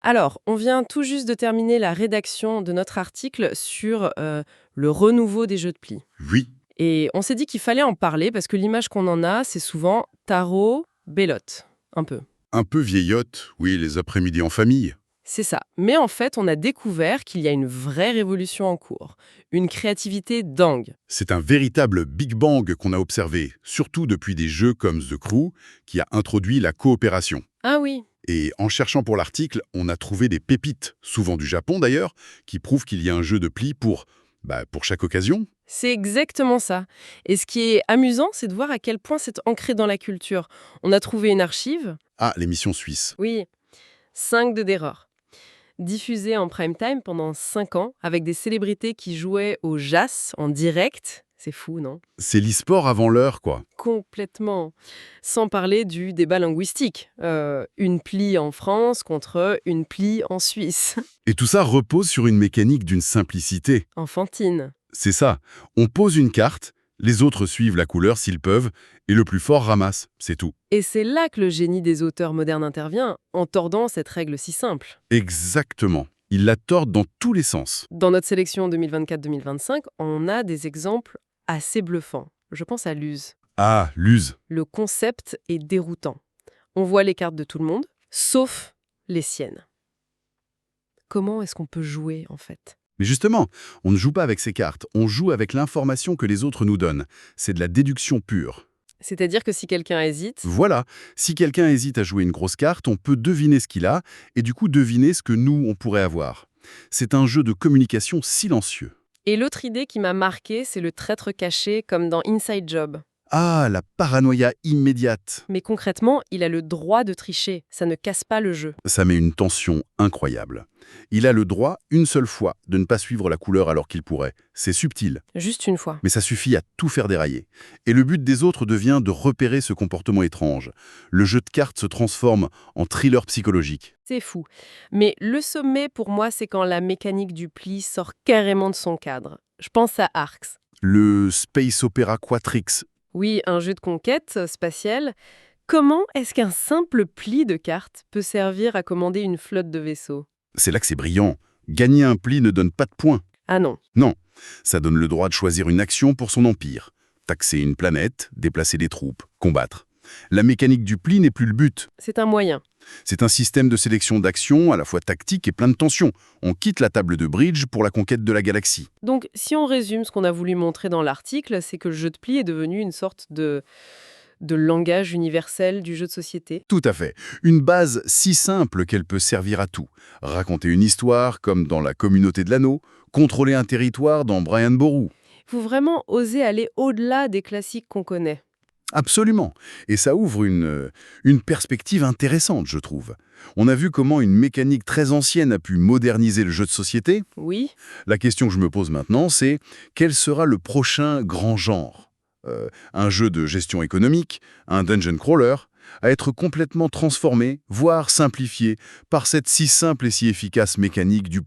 Alors, on vient tout juste de terminer la rédaction de notre article sur le renouveau des jeux de pli. Oui, Et on s'est dit qu'il fallait en parler parce que l'image qu'on en a, c'est souvent tarot, bélote. Un peu. un peu vieillotte, oui, les après-midi en famille. C'est ça. Mais en fait, on a découvert qu'il y a une vraie révolution en cours. Une créativité dingue. C'est un véritable Big Bang qu'on a observé, surtout depuis des jeux comme The Crew, qui a introduit la coopération. Ah oui, Et en cherchant pour l'article, on a trouvé des pépites, souvent du Japon d'ailleurs, qui prouvent qu'il y a un jeu de pli pour chaque occasion. c'est exactement ça. Et ce qui est amusant, c'est de voir à quel point c'est ancré dans la culture. On a trouvé une archive, Ah, l'émission suisse. oui, 5 de Derror, diffusée en prime time pendant 5 ans, avec des célébrités qui jouaient au jazz en direct. C'est fou, non? C'est l'e-sport avant l'heure, quoi. Complètement. Sans parler du débat linguistique. Une plie en France contre une plie en Suisse. Et tout ça repose sur une mécanique d'une simplicité. Enfantine. C'est ça. On pose une carte, les autres suivent la couleur s'ils peuvent, et le plus fort ramasse, c'est tout. Et c'est là que le génie des auteurs modernes intervient, en tordant cette règle si simple. Exactement. Ils la tordent dans tous les sens. Dans notre sélection 2024-2025, on a des exemples assez bluffants. Je pense à l'use. Ah, l'use. Le concept est déroutant. On voit les cartes de tout le monde, sauf les siennes. Comment est-ce qu'on peut jouer, en fait? Mais justement, on ne joue pas avec ces cartes, on joue avec l'information que les autres nous donnent. C'est de la déduction pure. C'est-à-dire que si quelqu'un hésite, Voilà, si quelqu'un hésite à jouer une grosse carte, on peut deviner ce qu'il a, et du coup deviner ce que nous, on pourrait avoir. C'est un jeu de communication silencieux. et l'autre idée qui m'a marqué, c'est le traître caché comme dans Inside Job. Ah, la paranoïa immédiate. Mais concrètement, il a le droit de tricher, ça ne casse pas le jeu. Ça met une tension incroyable. Il a le droit, une seule fois, de ne pas suivre la couleur alors qu'il pourrait. C'est subtil, Juste une fois. mais ça suffit à tout faire dérailler. Et le but des autres devient de repérer ce comportement étrange. Le jeu de cartes se transforme en thriller psychologique. C'est fou. Mais le sommet, pour moi, c'est quand la mécanique du pli sort carrément de son cadre. Je pense à Arx. Le Space Opera Quatrix. Oui, un jeu de conquête spatiale. Comment est-ce qu'un simple pli de cartes peut servir à commander une flotte de vaisseaux? C'est là que c'est brillant. Gagner un pli ne donne pas de points. Ah non. Non, ça donne le droit de choisir une action pour son empire. Taxer une planète, déplacer des troupes, combattre. La mécanique du pli n'est plus le but. C'est un moyen. C'est un système de sélection d'actions à la fois tactique et plein de tension. On quitte la table de bridge pour la conquête de la galaxie. Donc, si on résume ce qu'on a voulu montrer dans l'article, c'est que le jeu de pli est devenu une sorte de langage universel du jeu de société. Tout à fait. Une base si simple qu'elle peut servir à tout. Raconter une histoire, comme dans La Communauté de l'Anneau, contrôler un territoire dans Brian Boru. Il faut vraiment oser aller au-delà des classiques qu'on connaît. Absolument. Et ça ouvre une perspective intéressante, je trouve. On a vu comment une mécanique très ancienne a pu moderniser le jeu de société. Oui, La question que je me pose maintenant, c'est quel sera le prochain grand genre un jeu de gestion économique, un dungeon crawler, à être complètement transformé, voire simplifié, par cette si simple et si efficace mécanique du